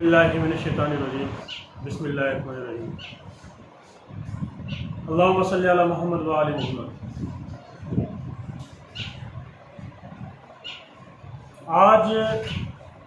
اللہ من الشیطان الرجیم بسم اللہ الرحمن الرحیم اللہم صلی علی محمد و آل محمد۔ آج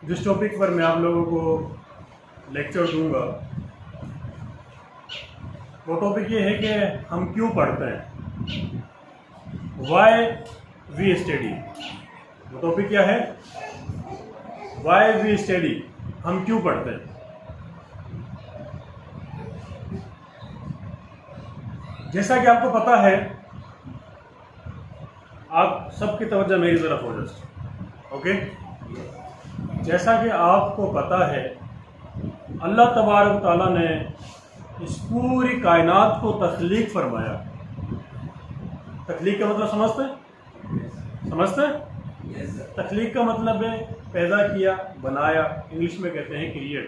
جس ٹاپک پر میں آپ لوگوں کو لیکچر دوں گا وہ ٹاپک یہ ہے کہ ہم کیوں پڑھتے ہیں، وائی وی اسٹڈی۔ وہ ٹاپک کیا ہے؟ وائی وی اسٹڈی، ہم کیوں پڑھتے ہیں۔ جیسا کہ آپ کو پتہ ہے، آپ سب کی توجہ میری طرف ہو جسٹ اوکے۔ جیسا کہ آپ کو پتہ ہے، اللہ تبارک و تعالیٰ نے اس پوری کائنات کو تخلیق فرمایا۔ تخلیق کا مطلب سمجھتے ہیں؟ تخلیق کا مطلب ہے پیدا کیا، بنایا، انگلش میں کہتے ہیں کریٹ۔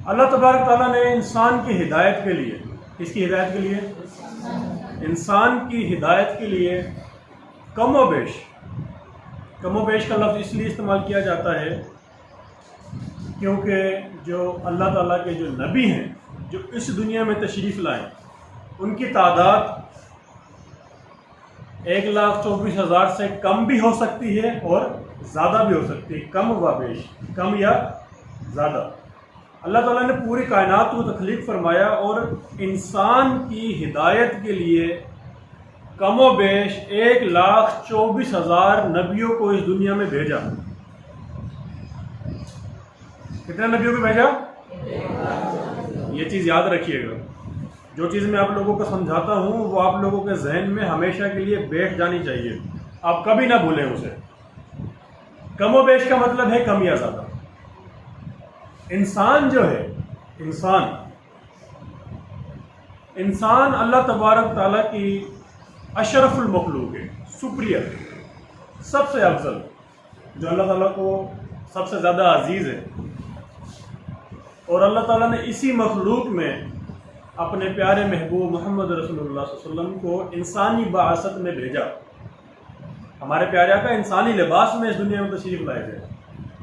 اللہ تبارک تعالیٰ نے انسان کی ہدایت کے لیے، کس کی ہدایت کے لیے؟ انسان کی ہدایت کے لیے کم و بیش کا لفظ اس لیے استعمال کیا جاتا ہے کیونکہ جو اللہ تعالیٰ کے جو نبی ہیں، جو اس دنیا میں تشریف لائیں، ان کی تعداد 1,24,000 سے کم بھی ہو سکتی ہے اور زیادہ بھی ہو سکتی ہے، کم و بیش، کم یا زیادہ۔ اللہ تعالیٰ نے پوری کائنات کو تخلیق فرمایا اور انسان کی ہدایت کے لیے کم و بیش 1,24,000 نبیوں کو اس دنیا میں بھیجا۔ کتنے نبیوں کو بھیجا؟ یہ چیز یاد رکھیے گا، جو چیز میں آپ لوگوں کو سمجھاتا ہوں وہ آپ لوگوں کے ذہن میں ہمیشہ کے لیے بیٹھ جانی چاہیے، آپ کبھی نہ بھولیں اسے۔ کم و بیش کا مطلب ہے کم یا زیادہ۔ انسان جو ہے، انسان اللہ تبارک تعالیٰ کی اشرف المخلوق ہے، سپریئر، سب سے افضل، جو اللہ تعالیٰ کو سب سے زیادہ عزیز ہے۔ اور اللہ تعالیٰ نے اسی مخلوق میں اپنے پیارے محبوب محمد رسول اللہ صلی اللہ علیہ وسلم کو انسانی بعثت میں بھیجا۔ ہمارے پیارے آقا انسانی لباس میں اس دنیا میں تشریف لائے تھے۔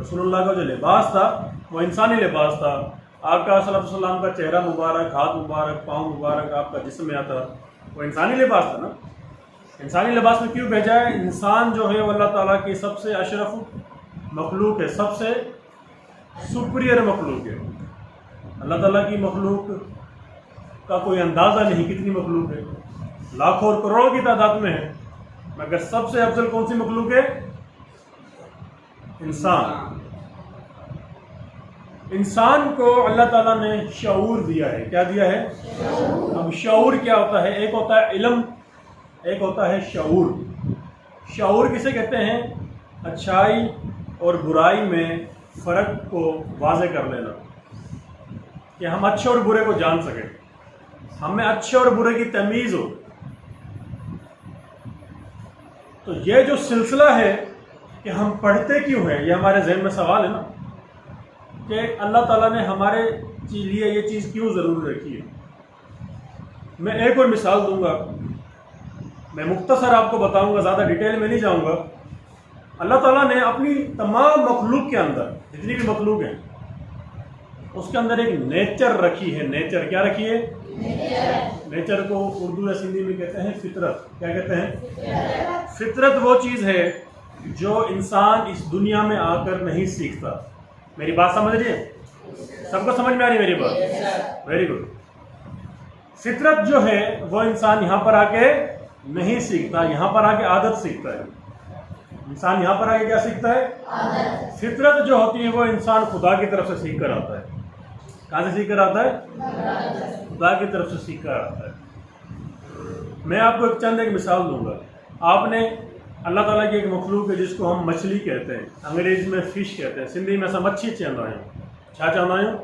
رسول اللہ کا جو لباس تھا وہ انسانی لباس تھا۔ آقا صلی اللہ علیہ وسلم کا چہرہ مبارک، ہاتھ مبارک، پاؤں مبارک، آپ کا جسم میں آتا، وہ انسانی لباس تھا نا۔ انسانی لباس میں کیوں بھیجا ہے؟ انسان جو ہے وہ اللہ تعالیٰ کی سب سے اشرف مخلوق ہے، سب سے سپریئر مخلوق ہے۔ اللہ تعالیٰ کی مخلوق کا کوئی اندازہ نہیں کتنی مخلوق ہے، لاکھوں اور کروڑوں کی تعداد میں ہے، مگر سب سے افضل کون سی مخلوق ہے؟ انسان کو اللہ تعالیٰ نے شعور دیا ہے۔ کیا دیا ہے؟ اب شعور کیا ہوتا ہے؟ ایک ہوتا ہے علم، ایک ہوتا ہے شعور۔ شعور کسے کہتے ہیں؟ اچھائی اور برائی میں فرق کو واضح کر لینا، کہ ہم اچھے اور برے کو جان سکیں، ہمیں اچھے اور برے کی تمیز ہو۔ تو یہ جو سلسلہ ہے کہ ہم پڑھتے کیوں ہیں، یہ ہمارے ذہن میں سوال ہے نا، کہ اللہ تعالیٰ نے ہمارے لیے یہ چیز کیوں ضروری رکھی ہے۔ میں ایک اور مثال دوں گا، میں مختصر آپ کو بتاؤں گا، زیادہ ڈیٹیل میں نہیں جاؤں گا۔ اللہ تعالیٰ نے اپنی تمام مخلوق کے اندر، جتنی بھی مخلوق ہیں، اس کے اندر ایک نیچر رکھی ہے۔ نیچر کیا رکھی ہے؟ نیچر کو اردو یا سندھی میں کہتے ہیں فطرت۔ کیا کہتے ہیں؟ فطرت وہ چیز ہے جو انسان اس دنیا میں آ کر نہیں سیکھتا۔ میری بات سمجھ رہی ہے؟ سب کو سمجھ میں آ رہی ہے میری بات؟ Very good. فطرت جو ہے وہ انسان یہاں پر آ کے نہیں سیکھتا، یہاں پر آ کے عادت سیکھتا ہے۔ انسان یہاں پر آ کے کیا سیکھتا ہے؟ فطرت جو ہوتی ہے وہ انسان خدا کی طرف سے سیکھ کر آتا ہے۔ کہاں سے سیکھ کر آتا ہے؟ خدا کی طرف سے سیکھ کر آتا ہے۔ میں آپ کو چند ایک مثال دوں گا۔ آپ نے اللہ تعالیٰ کی ایک مخلوق ہے جس کو ہم مچھلی کہتے ہیں، انگریزی میں فش کہتے ہیں، سندھی میں سا مچھی چاہتا ہے۔ کیا چاہتا ہوں؟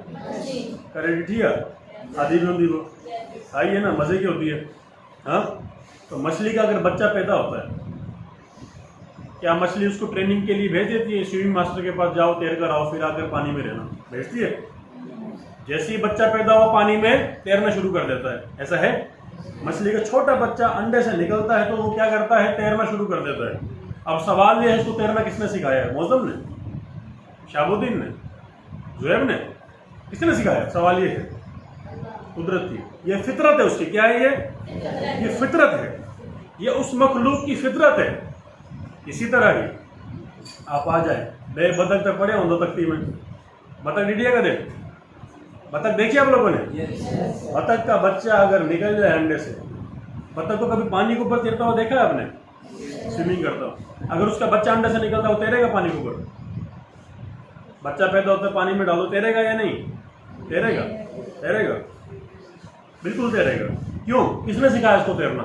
کرے ڈٹھی ہے، آدھی بھی ہوتی وہ آئی ہے نا، مزے کی ہوتی ہے۔ ہاں، تو مچھلی کا اگر بچہ پیدا ہوتا ہے، کیا مچھلی اس کو ٹریننگ کے لیے بھیج دیتی ہے؟ سوئمنگ ماسٹر کے پاس جاؤ، تیر کر آؤ، پھر آ کر پانی میں رہنا، بھیجتی ہے؟ جیسے ہی بچہ پیدا ہو پانی میں تیرنا شروع کر دیتا ہے، ایسا ہے؟ مچھلی کا چھوٹا بچہ انڈے سے نکلتا ہے تو وہ کیا کرتا ہے؟ تیرنا شروع کر دیتا ہے۔ اب سوال یہ ہے اس کو تیرنا کس نے سکھایا ہے؟ موسم نے؟ شہاب الدین نے, زہیب نے, کس نے سکھایا؟ سوال یہ ہے, قدرت کی. یہ فطرت ہے اس کی. کیا ہے یہ فطرت ہے, یہ اس مخلوق کی فطرت ہے. اسی طرح ہی آپ آ جائیں بے بطخ تک پڑے ہوں 2 تختی میں, بطخ ڈیڈیا کا دے, بطخ دیکھیے آپ لوگوں نے, بطخ کا بچہ اگر نکل جائے انڈے سے, بطخ کو کبھی پانی کے اوپر تیرتا ہوا دیکھا ہے آپ نے؟ سوئمنگ کرتا ہو. اگر اس کا بچہ انڈے سے نکلتا ہو تیرے گا پانی کے اوپر؟ بچہ پیدا ہوتا ہے پانی میں ڈالو, تیرے گا یا نہیں؟ تیرے گا, تیرے گا, بالکل تیرے گا. کیوں؟ کس نے سکھایا اس کو تیرنا؟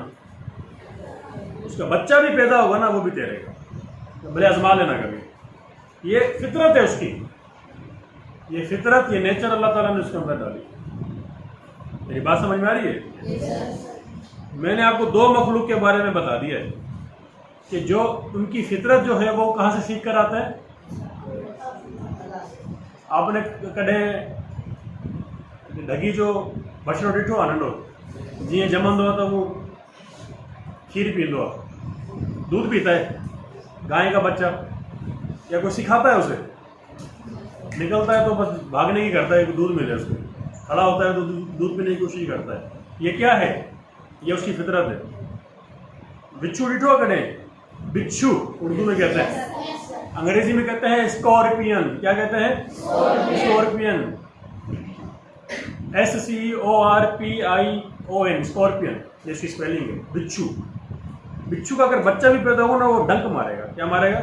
اس کا بچہ بھی پیدا ہوگا نا, وہ بھی تیرے گا. بھلے آزما لینا کبھی. یہ فطرت ہے اس کی, یہ فطرت, یہ نیچر اللہ تعالیٰ نے اس کے اندر ڈالی. میری بات سمجھ میں آ رہی ہے؟ میں نے آپ کو 2 مخلوق کے بارے میں بتا دیا ہے کہ جو ان کی فطرت جو ہے وہ کہاں سے سیکھ کر آتا ہے. آپ نے کڈے ڈھگی جو بچڑو ڈٹھو آنڈو جی جمند ہوا تو وہ کھیر پیندو, دودھ پیتا ہے گائے کا بچہ, یا کوئی سکھاتا ہے اسے؟ نکلتا ہے تو بس بھاگنے کی کرتا ہے کہ دودھ ملے اس کو, کھڑا ہوتا ہے تو دودھ پینے کی کوشش کرتا ہے. یہ کیا ہے؟ یہ اس کی فطرت ہے. بچھو ڈٹھو کڈے, بچھو اردو میں کہتے ہیں, انگریزی میں کہتے ہیں اسکارپین. کیا کہتے ہیں؟ اسکارپین, SCORPION, اسکارپین, یہ اس کی اسپیلنگ ہے. بچھو, بچھو کا اگر بچہ بھی پیدا ہو نا وہ ڈنک مارے گا. کیا مارے گا؟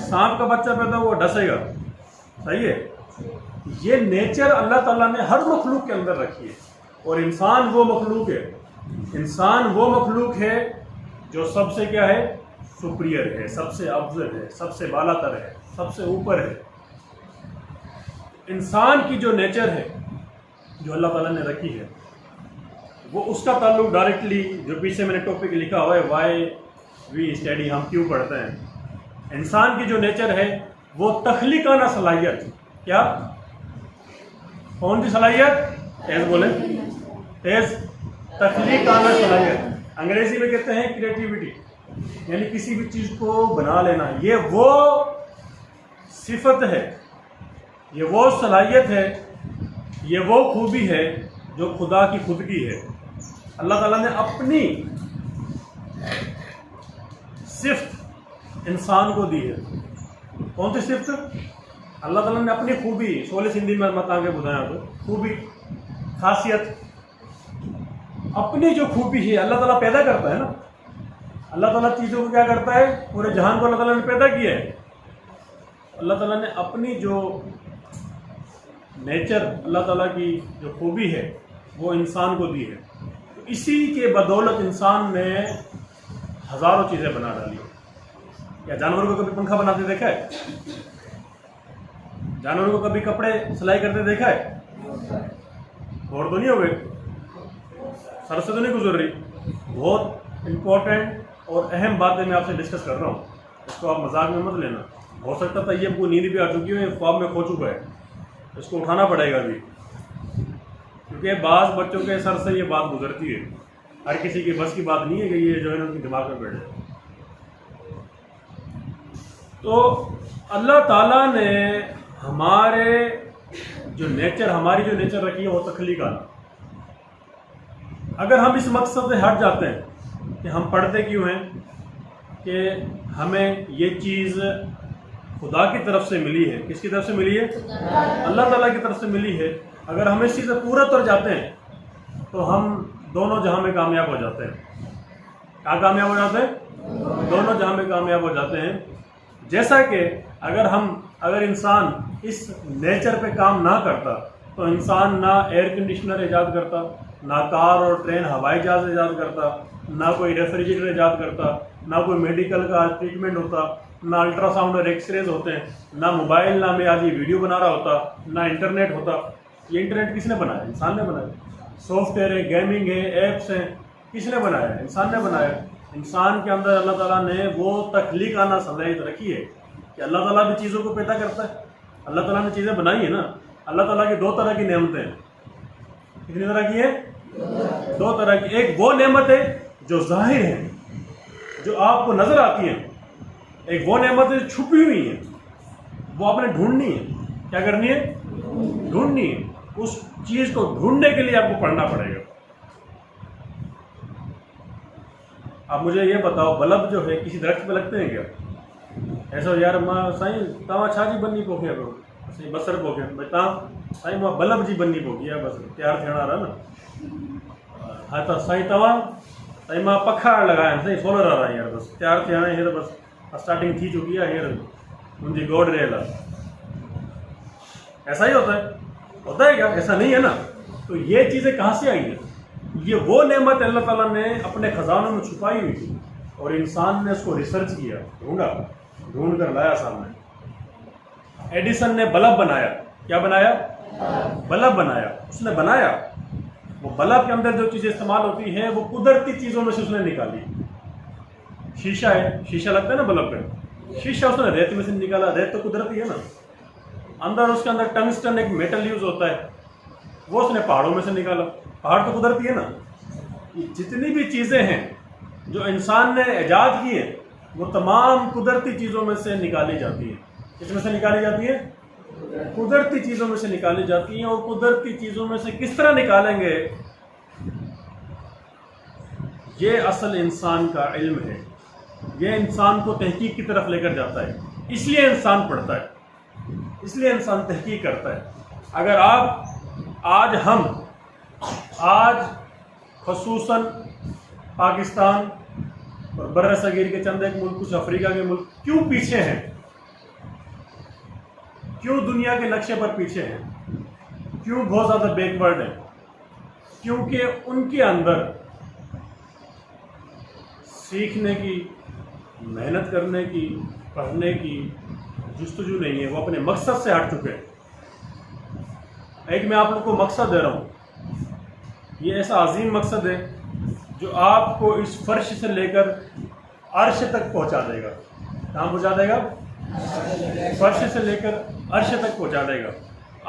سانپ کا بچہ پیدا ہو وہ ڈسے گا. صحیح ہے. یہ نیچر اللہ تعالیٰ نے ہر مخلوق کے اندر رکھی ہے. اور انسان وہ مخلوق ہے, انسان وہ مخلوق ہے جو سب سے کیا ہے؟ سپریئر ہے, سب سے افضل ہے, سب سے بالا تر ہے, سب سے اوپر ہے. انسان کی جو نیچر ہے جو اللہ تعالیٰ نے رکھی ہے وہ اس کا تعلق ڈائریکٹلی, جو پیچھے میں نے ٹاپک لکھا ہوا ہے وائی وی اسٹڈی, ہم کیوں پڑھتے ہیں. انسان کی جو نیچر ہے وہ تخلیقانہ صلاحیت. کیا؟ کون سی صلاحیت؟ تیز بولیں, تیز. تخلیقانہ صلاحیت, انگریزی میں کہتے ہیں کریٹیوٹی, یعنی کسی بھی چیز کو بنا لینا. یہ وہ صفت ہے, یہ وہ صلاحیت ہے, یہ وہ خوبی ہے جو خدا کی خودگی ہے. اللہ تعالیٰ نے اپنی صفت انسان کو دی ہے. کون سی صفت؟ اللہ تعالیٰ نے اپنی خوبی, سولے سندھی میں مت آگے بتایا تو, خوبی, خاصیت, اپنی جو خوبی ہے. اللہ تعالیٰ پیدا کرتا ہے نا, اللہ تعالیٰ چیزوں کو کیا کرتا ہے؟ پورے جہان کو اللہ تعالیٰ نے پیدا کیا ہے. اللہ تعالیٰ نے اپنی جو نیچر, اللہ تعالیٰ کی جو خوبی ہے وہ انسان کو دی ہے. اسی کے بدولت انسان نے ہزاروں چیزیں بنا ڈالی. کیا جانوروں کو کبھی پنکھا بناتے دیکھا ہے؟ جانوروں کو کبھی کپڑے سلائی کرتے دیکھا ہے؟ اور تو نہیں ہو گئے, سر سے تو نہیں گزر رہی. بہت امپورٹنٹ اور اہم باتیں میں آپ سے ڈسکس کر رہا ہوں, اس کو آپ مذاق میں مت لینا. ہو سکتا تھا یہ کو نیند بھی آ چکی ہو, خواب میں کھو چکا ہے, اس کو اٹھانا پڑے گا ابھی, کیونکہ بعض بچوں کے سر سے یہ بات گزرتی ہے. ہر کسی کی بس کی بات نہیں ہے کہ یہ جو ہے نا ان کے دماغ میں بیٹھ جائے. تو اللہ تعالیٰ نے ہمارے جو نیچر, ہماری جو نیچر رکھی ہے وہ تخلیقانہ. اگر ہم اس مقصد سے ہٹ جاتے ہیں کہ ہم پڑھتے کیوں ہیں, کہ ہمیں یہ چیز خدا کی طرف سے ملی ہے. کس کی طرف سے ملی ہے؟ اللہ تعالیٰ کی طرف سے ملی ہے. اگر ہم اس چیز سے پورا طور جاتے ہیں تو ہم دونوں جہاں میں کامیاب ہو جاتے ہیں. کیا کامیاب ہو جاتے ہیں؟ دونوں جہاں میں کامیاب ہو جاتے ہیں. جیسا کہ اگر انسان اس نیچر پہ کام نہ کرتا تو انسان نہ ایئر کنڈیشنر ایجاد کرتا, نہ کار اور ٹرین ہوائی جہاز ایجاد کرتا, نہ کوئی ریفریجریٹر ایجاد کرتا, نہ کوئی میڈیکل کا ٹریٹمنٹ ہوتا, نہ الٹرا ساؤنڈ اور ایکس ریز ہوتے ہیں, نہ موبائل, نہ میں آج یہ ویڈیو بنا رہا ہوتا, نہ انٹرنیٹ ہوتا. یہ انٹرنیٹ کس نے بنایا؟ انسان نے بنایا. سافٹ ویئر ہے, گیمنگ ہے, ایپس ہیں, کس نے بنایا؟ انسان نے بنایا. انسان کے اندر اللہ تعالیٰ نے وہ تخلیقانہ صلاحیت رکھی ہے کہ اللہ تعالیٰ بھی چیزوں کو پیدا کرتا ہے. اللہ تعالیٰ نے چیزیں بنائی ہیں نا. اللہ تعالیٰ کی 2 طرح کی نعمتیں ہیں. کتنی طرح کی ہیں؟ 2 طرح کی. ایک وہ نعمت ہے جو ظاہر ہے, جو آپ کو نظر آتی ہیں. ایک وہ نعمت ہے جو چھپی ہوئی ہیں. وہ آپ نے ڈھونڈنی ہے. کیا کرنی ہے؟ ڈھونڈنی ہے. اس چیز کو ڈھونڈنے کے لیے آپ کو پڑھنا پڑے گا. اب مجھے یہ بتاؤ بلب جو ہے کسی درخت پہ لگتے ہیں کیا؟ ایسا یار ماں سائیں تاں چھاجی بننی پوکھے کو صحیح بسر پوکھے بھائی تاں سائیں ماں بلب جی بننی پوکھی ہے بس تیار تھیڑا رہا نا. ہاں تو سائیں تواں سائیں ماں پکھا لگایا صحیح سولر آ رہا ہے یار بس تیار تھیڑا ہے بس اسٹارٹنگ تھی چکی ہے ہیر مجھے گوڈ ریلا. ایسا ہی ہوتا ہے کیا؟ ایسا نہیں ہے نا. تو یہ چیزیں کہاں سے آئی ہیں؟ یہ وہ نعمت اللہ تعالیٰ نے اپنے خزانوں میں چھپائی ہوئی تھی اور انسان نے اس کو ریسرچ کیا, ڈھونڈ کر لایا سامنے. ایڈیسن نے بلب بنایا. کیا بنایا؟ بلب بنایا. اس نے بنایا وہ بلب کے اندر جو چیزیں استعمال ہوتی ہیں وہ قدرتی چیزوں میں سے اس نے نکالی. شیشہ ہے, شیشہ لگتا ہے نا بلب پہ, شیشہ اس نے ریت میں سے نکالا. ریت تو قدرتی ہے نا. اندر اس کے اندر ٹنگسٹن ایک میٹل یوز ہوتا ہے, وہ اس نے پہاڑوں میں سے نکالا. پہاڑ تو قدرتی ہے نا. یہ جتنی بھی چیزیں ہیں جو انسان نے ایجاد کی ہیں وہ تمام قدرتی چیزوں میں سے نکالی جاتی ہیں. کس میں سے نکالی جاتی ہیں؟ قدرتی چیزوں میں سے نکالی جاتی ہیں. اور قدرتی چیزوں میں سے کس طرح نکالیں گے یہ اصل انسان کا علم ہے. یہ انسان کو تحقیق کی طرف لے کر جاتا ہے. اس لیے انسان پڑھتا ہے, اس لیے انسان تحقیق کرتا ہے. اگر آپ آج خصوصاً پاکستان اور بر صغیر کے چند ایک ملک, کچھ افریقہ کے ملک کیوں پیچھے ہیں, کیوں دنیا کے نقشے پر پیچھے ہیں, کیوں بہت زیادہ بیکورڈ ہیں؟ کیونکہ ان کے اندر سیکھنے کی, محنت کرنے کی, پڑھنے کی جستجو نہیں ہے. وہ اپنے مقصد سے ہٹ چکے ہیں. ایک میں آپ لوگ کو مقصد دے رہا ہوں, یہ ایسا عظیم مقصد ہے جو آپ کو اس فرش سے لے کر عرش تک پہنچا دے گا. کہاں پہنچا دے گا؟ فرش سے لے کر عرش تک پہنچا دے گا.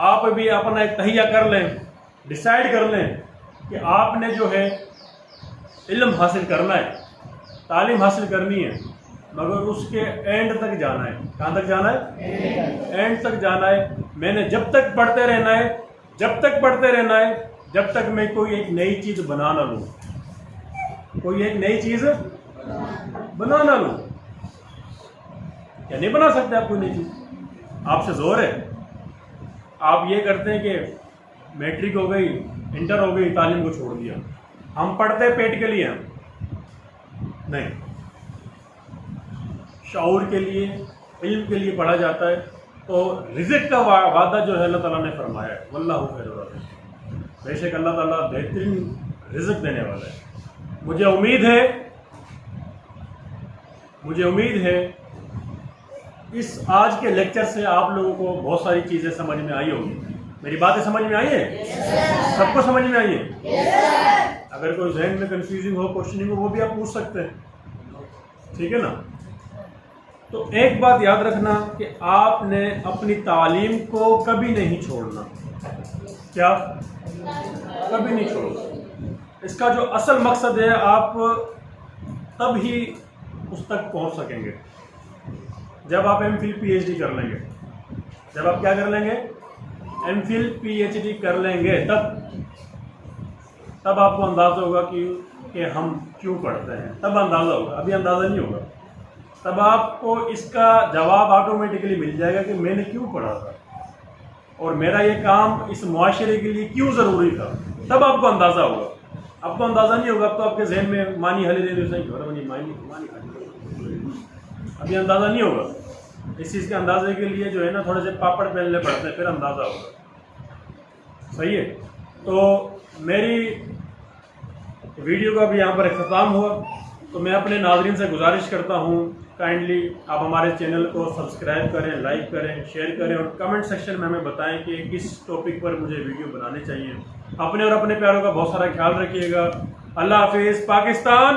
آپ بھی اپنا ایک تہیہ کر لیں, ڈیسائیڈ کر لیں کہ آپ نے جو ہے علم حاصل کرنا ہے, تعلیم حاصل کرنی ہے, مگر اس کے اینڈ تک جانا ہے. کہاں تک جانا ہے؟ اینڈ تک جانا ہے. میں نے جب تک پڑھتے رہنا ہے, جب تک پڑھتے رہنا ہے جب تک میں کوئی ایک نئی چیز بنا نہ لوں, کوئی ایک نئی چیز بنا نہ لوں. کیا نہیں بنا سکتے آپ کوئی نئی چیز؟ آپ سے زور ہے. آپ یہ کرتے ہیں کہ میٹرک ہو گئی, انٹر ہو گئی, تعلیم کو چھوڑ دیا. ہم پڑھتے پیٹ کے لیے نہیں, شعور کے لیے, علم کے لیے پڑھا جاتا ہے. تو رزق کا وعدہ جو ہے اللہ تعالیٰ نے فرمایا ہے, واللہ خیر الرازقین, بے شک اللہ تعالیٰ بہترین رزق دینے والا ہے. مجھے امید ہے اس آج کے لیکچر سے آپ لوگوں کو بہت ساری چیزیں سمجھ میں آئی ہوگی. میری باتیں سمجھ میں آئی ہیں؟ سب کو سمجھ میں آئی ہے؟ اگر کوئی ذہن میں کنفیوژنگ ہو, کوشچننگ ہو, وہ بھی آپ پوچھ سکتے ہیں. ٹھیک ہے نا. تو ایک بات یاد رکھنا کہ آپ نے اپنی تعلیم کو کبھی نہیں چھوڑنا. کیا؟ کبھی نہیں چھوڑنا. اس کا جو اصل مقصد ہے آپ تب ہی اس تک پہنچ سکیں گے جب آپ M Phil P H D کر لیں گے. جب آپ کیا کر لیں گے؟ M Phil P H D کر لیں گے. تب آپ کو اندازہ ہوگا کہ ہم کیوں پڑھتے ہیں. تب اندازہ ہوگا, ابھی اندازہ نہیں ہوگا. تب آپ کو اس کا جواب آٹومیٹکلی مل جائے گا کہ میں نے کیوں پڑھا تھا اور میرا یہ کام اس معاشرے کے لیے کیوں ضروری تھا. تب آپ کو اندازہ ہوگا. اب تو اندازہ نہیں ہوگا. اب تو آپ کے ذہن میں مانی حلی دے ابھی اندازہ نہیں ہوگا. اس چیز کے اندازے کے لیے جو ہے نا تھوڑے سے پاپڑ پہننے پڑتے ہیں, پھر اندازہ ہوگا. صحیح ہے. تو میری ویڈیو کا بھی یہاں پر اختتام ہوا. تو میں اپنے ناظرین سے گزارش کرتا ہوں کائنڈلی آپ ہمارے چینل کو سبسکرائب کریں, لائک کریں, شیئر کریں اور کمنٹ سیکشن میں ہمیں بتائیں کہ کس ٹاپک پر مجھے ویڈیو بنانے چاہیے. اپنے اور اپنے پیاروں کا بہت سارا خیال رکھیے گا. اللہ حافظ. پاکستان